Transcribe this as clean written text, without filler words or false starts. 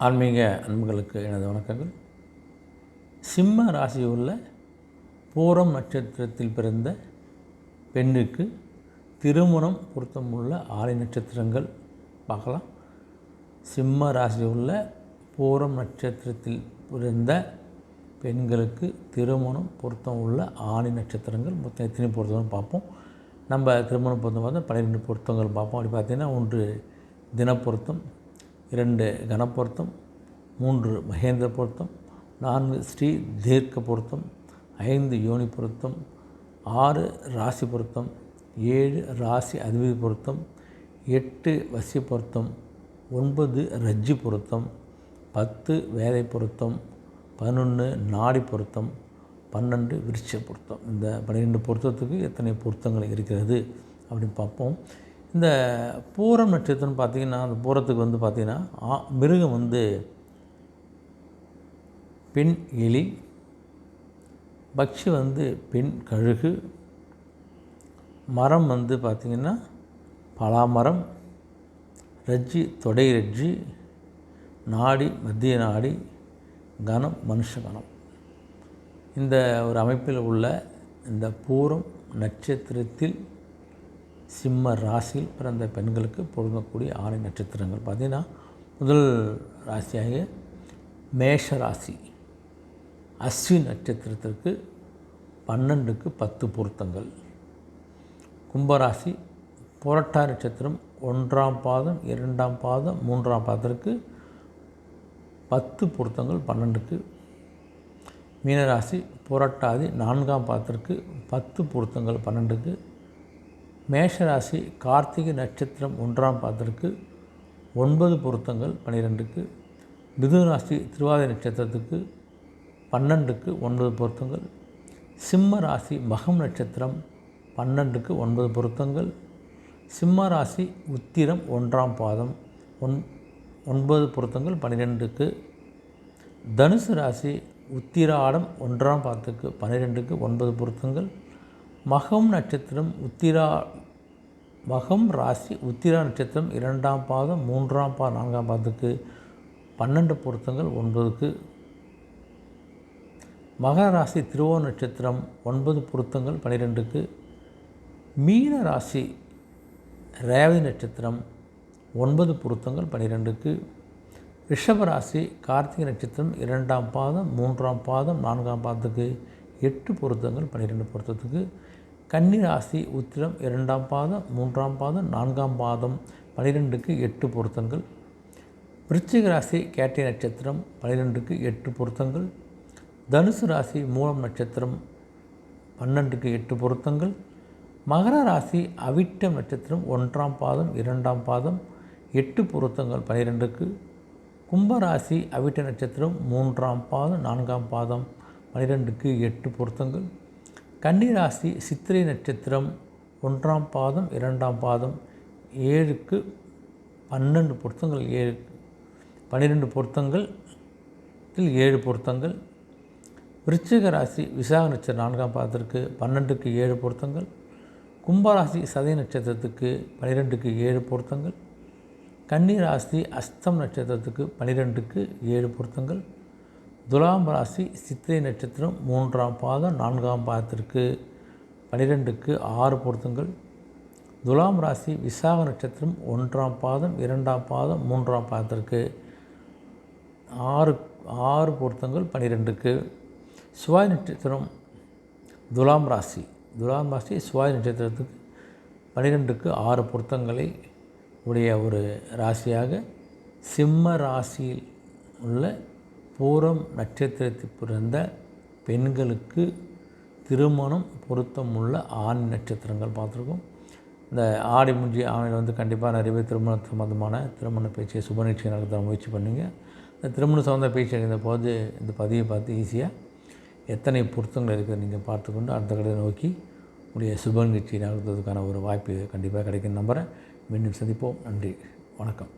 ஆன்மீக அன்புகளுக்கு எனது வணக்கங்கள். சிம்ம ராசியுள்ள பூரம் நட்சத்திரத்தில் பிறந்த பெண்ணுக்கு திருமணம் பொருத்தமுள்ள 6 நட்சத்திரங்கள் பார்க்கலாம். சிம்ம ராசியுள்ள பூரம் நட்சத்திரத்தில் பிறந்த பெண்களுக்கு திருமணம் பொருத்தம் உள்ள 6 நட்சத்திரங்கள் மொத்தம் எத்தனை பொருத்தம் பார்ப்போம். நம்ம திருமணம் பொருத்தம் பார்த்தா 12 பொருத்தங்கள் பார்ப்போம். அப்படி பார்த்திங்கன்னா 1 தினப்பொருத்தம், 2 கணப்பொருத்தம், 3 மகேந்திர பொருத்தம், 4 ஸ்ரீ தீர்க்க பொருத்தம், 5 யோனி பொருத்தம், 6 ராசி பொருத்தம், 7 ராசி அதிபதி பொருத்தம், 8 வசிய பொருத்தம், 9 ரஜ்ஜி பொருத்தம், 10 வேதை பொருத்தம், 11 நாடி பொருத்தம், 12 விருட்ச பொருத்தம். இந்த 12 பொருத்தத்துக்கு எத்தனை பொருத்தங்கள் இருக்கிறது அப்படின்னு பார்ப்போம். இந்த பூரம் நட்சத்திரம் பார்த்திங்கன்னா, அந்த பூரத்துக்கு பார்த்திங்கன்னா மிருகம் பெண் எலி, பக்ஷி பெண் கழுகு, மரம் பார்த்திங்கன்னா பலாமரம், ரஜ்ஜி தொடை ரஜ்ஜி, நாடி மத்திய நாடி, கணம் மனுஷ கணம். இந்த ஒரு அமைப்பில் உள்ள இந்த பூரம் நட்சத்திரத்தில் சிம்ம ராசியில் பிறந்த பெண்களுக்கு பொருந்தக்கூடிய 6 நட்சத்திரங்கள் பார்த்திங்கன்னா, முதல் ராசியாக மேஷ ராசி அஸ்வின் நட்சத்திரத்திற்கு 12க்கு 10 பொருத்தங்கள். கும்பராசி புரட்டாதி நட்சத்திரம் 1ஆம் பாதம், 2ஆம் பாதம், 3ஆம் பாதத்திற்கு 10 பொருத்தங்கள் 12க்கு. மீனராசி புரட்டாதி 4ஆம் பாதத்திற்கு 10 பொருத்தங்கள் 12க்கு. மேஷராசி கார்த்திகை நட்சத்திரம் 1ஆம் பாதத்திற்கு 9 பொருத்தங்கள் 12க்கு. மிதுனராசி திருவாதிரை நட்சத்திரத்துக்கு 12க்கு 9 பொருத்தங்கள். சிம்ம ராசி மகம் நட்சத்திரம் 12க்கு 9 பொருத்தங்கள். சிம்ம ராசி உத்திரம் 1ஆம் பாதம் 9 பொருத்தங்கள் 12க்கு. தனுசு ராசி உத்திராடம் 1ஆம் பாதத்துக்கு 12க்கு 9 பொருத்தங்கள். மகம் நட்சத்திரம் மகம் ராசி உத்திரா நட்சத்திரம் 2ஆம் பாதம் 3ஆம் பாதம் 4ஆம் பாதத்துக்கு 12 பொருத்தங்கள் 9க்கு. மகர ராசி திருவோண நட்சத்திரம் 9 பொருத்தங்கள் 12க்கு. மீன ராசி ரேவதி நட்சத்திரம் 9 பொருத்தங்கள் 12க்கு. ரிஷபராசி கார்த்திகை நட்சத்திரம் 2ஆம் பாதம் 3ஆம் பாதம் 4ஆம் பாதத்துக்கு 8 பொருத்தங்கள் 12 பொருத்தத்துக்கு. கன்னி ராசி உத்திரம் 2ஆம் பாதம் 3ஆம் பாதம் 4ஆம் பாதம் 12க்கு 8 பொருத்தங்கள். விருச்சிக ராசி கேட்டை நட்சத்திரம் 12க்கு 8 பொருத்தங்கள். தனுசு ராசி மூலம் நட்சத்திரம் 12க்கு 8 பொருத்தங்கள். மகர ராசி அவிட்டம் நட்சத்திரம் 1ஆம் பாதம் 2ஆம் பாதம் 8 பொருத்தங்கள் 12க்கு. கும்பராசி அவிட்ட நட்சத்திரம் 3ஆம் பாதம் 4ஆம் பாதம் 12க்கு 8 பொருத்தங்கள். கன்னிராசி சித்திரை நட்சத்திரம் 1ஆம் பாதம் 2ஆம் பாதம் 7க்கு 12 பொருத்தங்கள் 12 பொருத்தங்கள் 7 பொருத்தங்கள். விருச்சிக ராசி விசாக நட்சத்திரம் 4ஆம் பாதத்திற்கு 12க்கு 7 பொருத்தங்கள். கும்பராசி சதய நட்சத்திரத்துக்கு 12க்கு 7 பொருத்தங்கள். கன்னிராசி அஸ்தம் நட்சத்திரத்துக்கு 12க்கு 7 பொருத்தங்கள். துலாம் ராசி சித்திரை நட்சத்திரம் 3ஆம் பாதம் 4ஆம் பாதத்திற்கு 12க்கு 6 பொருத்தங்கள். துலாம் ராசி விசாக நட்சத்திரம் 1ஆம் பாதம் 2ஆம் பாதம் 3ஆம் பாதத்திற்கு 6 பொருத்தங்கள் 12க்கு. சுவாதி நட்சத்திரம் துலாம் ராசி சுவாதி நட்சத்திரத்துக்கு 12க்கு 6 பொருத்தங்களை உடைய ஒரு ராசியாக சிம்ம ராசியில் உள்ள பூரம் நட்சத்திரத்தில் பிறந்த பெண்களுக்கு திருமணம் பொருத்தமுள்ள 6 நட்சத்திரங்கள் பார்த்துருக்கோம். இந்த ஆடி முடிஞ்சு ஆணையில் கண்டிப்பாக நிறைய பேர் திருமணம் சம்மந்தமான திருமண பேச்சு சுப நிச்சயம் நடத்த முயற்சி பண்ணுங்க. இந்த திருமணம் சம்மந்த பேச்சு அடைந்த போது இந்த பதிவை பார்த்து ஈஸியாக எத்தனை பொருத்தங்கள் இருக்குது நீங்கள் பார்த்துக்கொண்டு அடுத்த கடை நோக்கி உடைய சுப நிச்சயம் நடத்துவதற்கான ஒரு வாய்ப்பு கண்டிப்பாக கிடைக்கும் நம்புகிறேன். மீண்டும் சந்திப்போம். நன்றி, வணக்கம்.